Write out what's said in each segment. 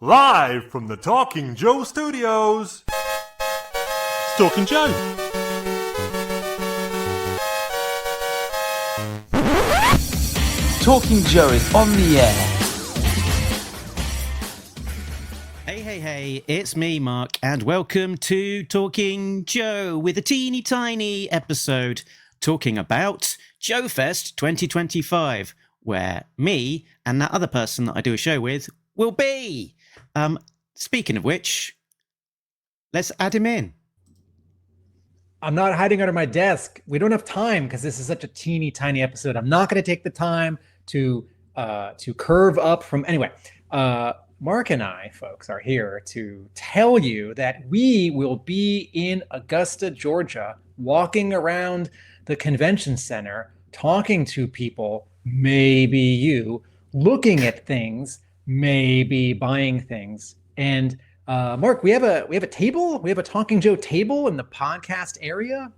Live from the Talking Joe studios, it's Talking Joe. Talking Joe is on the air. Hey, it's me, Mark, and welcome to Talking Joe with a teeny tiny episode talking about Joefest 2025, where me and that other person that I do a show with will be. Speaking of which, let's add him in. I'm not hiding under my desk. We don't have time because this is such a teeny tiny episode. I'm not going to take the time to curve up from anyway. Mark and I, folks, are here to tell you that we will be in Augusta, Georgia, walking around the convention center, talking to people, maybe you, looking at things, maybe buying things. And Mark, we have a table. We have a Talking Joe table in the podcast area.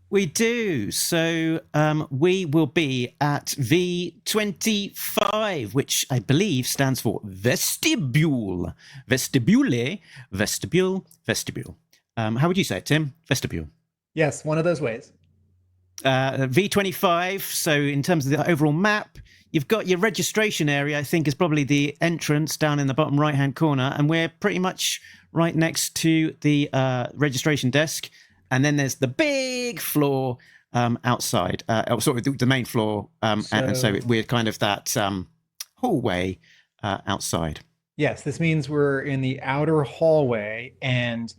We do. So we will be at V25, which I believe stands for vestibule. Vestibule. How would you say it, Tim? Vestibule. Yes, one of those ways. V25. So in terms of the overall map, you've got your registration area, I think, is probably the entrance down in the bottom right-hand corner. And we're pretty much right next to the registration desk. And then there's the big floor outside, sort of the main floor. And so we're kind of that hallway outside. Yes, this means we're in the outer hallway. And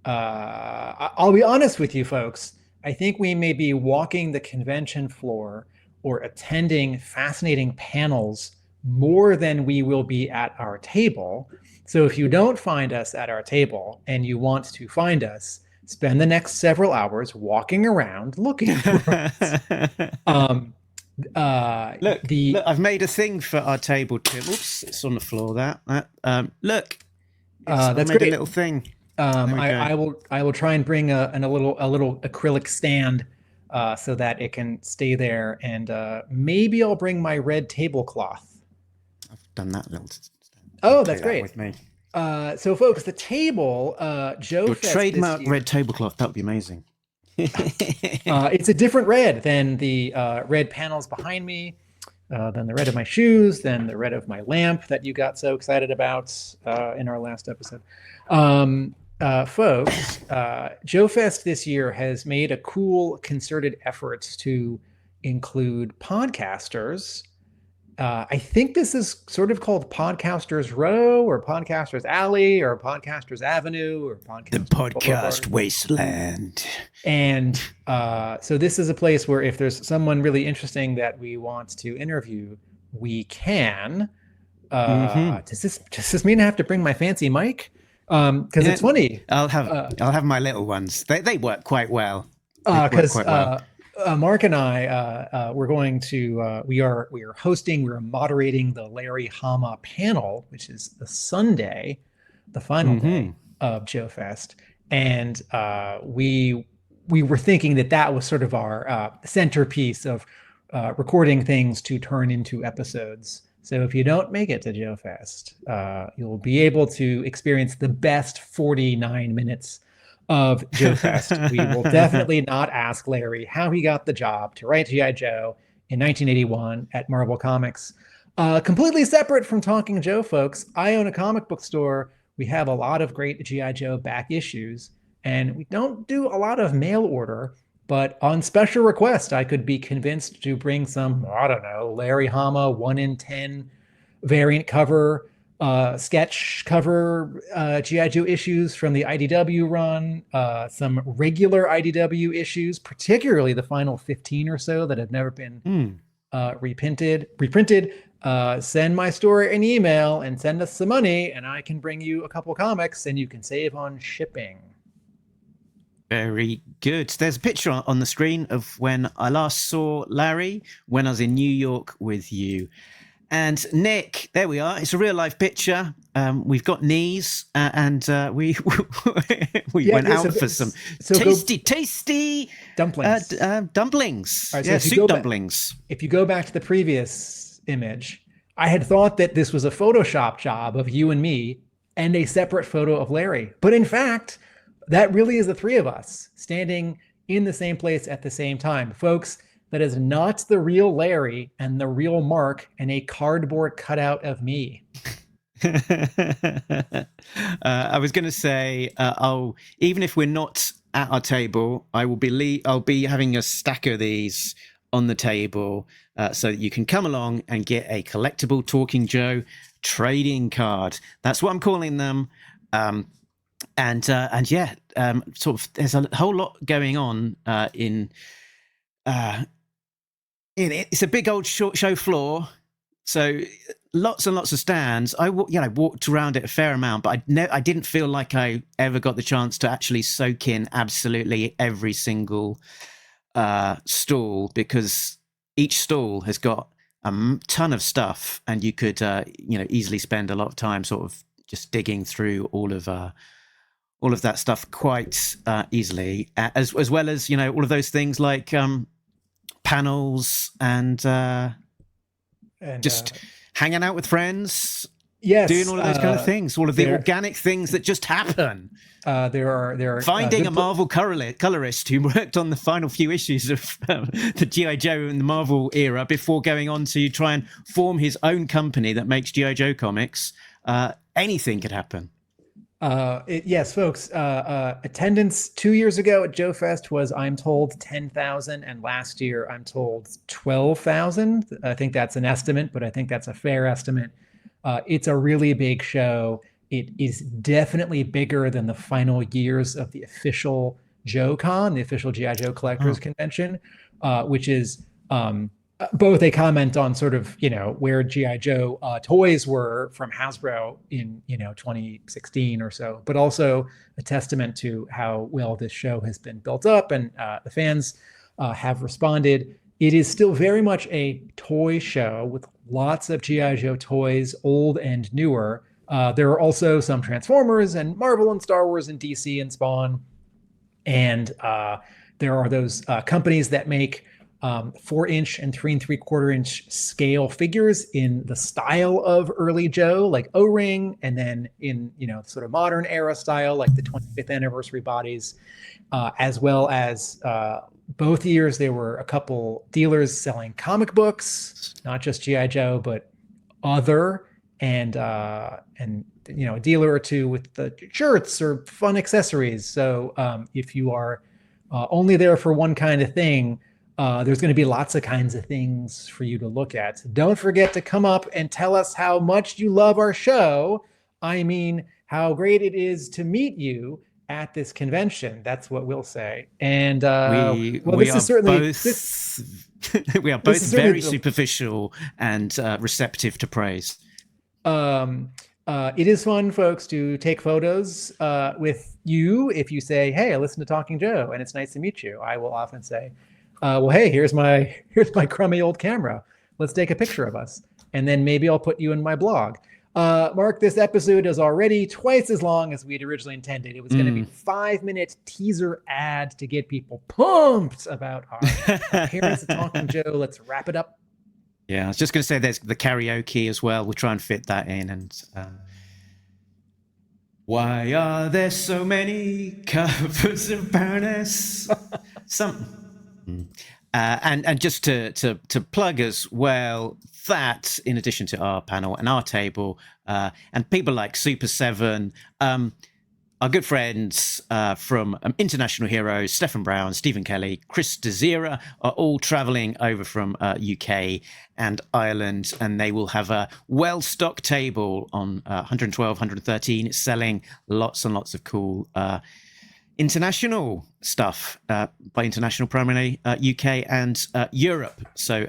I'll be honest with you, folks. I think we may be walking the convention floor or attending fascinating panels more than we will be at our table. So if you don't find us at our table and you want to find us, spend the next several hours walking around looking for us. Look, I've made a thing for our table, Tim. Oops, it's on the floor. Look, that's made great. a little thing. I will try and bring a little acrylic stand so that it can stay there, and maybe I'll bring my red tablecloth. I've done that little. Oh, that's great. With me. So, folks, the table, Joefest. Your trademark red tablecloth. That would be amazing. It's a different red than the red panels behind me, than the red of my shoes, than the red of my lamp that you got so excited about in our last episode. Folks, Joefest this year has made a cool concerted effort to include podcasters. I think this is sort of called Podcasters Row or Podcasters Alley or Podcasters Avenue or The Podcast Wasteland. And so this is a place where if there's someone really interesting that we want to interview, we can. Does this mean I have to bring my fancy mic? Because it's funny. I'll have my little ones. They work quite well. Because Mark and I we're going to we are moderating the Larry Hama panel, which is the Sunday, the final day of Joefest, and we were thinking that was sort of our centerpiece of recording things to turn into episodes. So if you don't make it to Joefest, you'll be able to experience the best 49 minutes of Joefest. We will definitely not ask Larry how he got the job to write G.I. Joe in 1981 at Marvel Comics. Completely separate from Talking Joe, folks, I own a comic book store. We have a lot of great G.I. Joe back issues, and we don't do a lot of mail order. But on special request, I could be convinced to bring some, I don't know, Larry Hama 1 in 10 variant cover, sketch cover G.I. Joe issues from the IDW run, some regular IDW issues, particularly the final 15 or so that have never been reprinted. Send my store an email and send us some money, and I can bring you a couple comics, and you can save on shipping. Very good. There's a picture on the screen of when I last saw Larry when I was in New York with you. And Nick, there we are. It's a real life picture. We've got knees, and we went out for some tasty dumplings. Dumplings. Right, so soup dumplings. If you go back to the previous image, I had thought that this was a Photoshop job of you and me and a separate photo of Larry. But in fact, that really is the three of us standing in the same place at the same time. Folks, that is not the real Larry and the real Mark and a cardboard cutout of me. I was going to say, even if we're not at our table, I'll be having a stack of these on the table so that you can come along and get a collectible Talking Joe trading card. That's what I'm calling them. Sort of, there's a whole lot going on it's a big old show floor, so lots and lots of stands. I walked around it a fair amount, but I didn't feel like I ever got the chance to actually soak in absolutely every single stall, because each stall has got a ton of stuff, and you could easily spend a lot of time sort of just digging through all of that stuff quite easily, as well as all of those things like panels and just hanging out with friends. Yes, doing all of those kind of things, all of the organic things that just happen. There are finding a Marvel colorist who worked on the final few issues of the G.I. Joe in the Marvel era before going on to try and form his own company that makes G.I. Joe comics. Anything could happen. Yes, folks. Attendance 2 years ago at Joefest was, I'm told, 10,000, and last year I'm told 12,000. I think that's an estimate, but I think that's a fair estimate. It's a really big show. It is definitely bigger than the final years of the official JoeCon, the official G.I. Joe Collectors Convention, which is both a comment on sort of, where G.I. Joe toys were from Hasbro in, 2016 or so, but also a testament to how well this show has been built up, and the fans have responded. It is still very much a toy show with lots of G.I. Joe toys, old and newer. There are also some Transformers and Marvel and Star Wars and DC and Spawn. And there are those companies that make 4-inch and 3 3/4-inch scale figures in the style of early Joe, like O-Ring, and then in sort of modern era style, like the 25th anniversary bodies, as well as both years there were a couple dealers selling comic books, not just G.I. Joe, but other, and a dealer or two with the shirts or fun accessories. So if you are only there for one kind of thing, there's going to be lots of kinds of things for you to look at. Don't forget to come up and tell us how much you love our show. I mean, how great it is to meet you at this convention. That's what we'll say. And we are both very superficial and receptive to praise. It is fun, folks, to take photos with you. If you say, "Hey, I listen to Talking Joe, and it's nice to meet you," I will often say, "Well, hey, here's my crummy old camera. Let's take a picture of us, and then maybe I'll put you in my blog." Mark, this episode is already twice as long as we had originally intended. It was going to be a 5-minute teaser ad to get people pumped about our appearance at Talking Joe. Let's wrap it up. Yeah, I was just going to say there's the karaoke as well. We'll try and fit that in. And why are there so many covers of Baroness? And just to plug as well, that in addition to our panel and our table, and people like Super 7, our good friends from International Heroes, Stephen Brown, Stephen Kelly, Chris Desira, are all traveling over from UK and Ireland, and they will have a well-stocked table on 112, 113, selling lots and lots of cool international stuff, by international primarily UK and Europe. So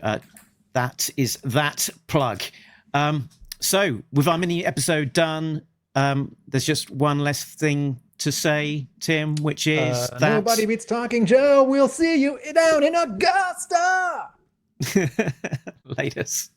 that is that plug. So with our mini episode done, there's just one less thing to say, Tim, which is that nobody beats Talking Joe. We'll see you down in Augusta. Latest.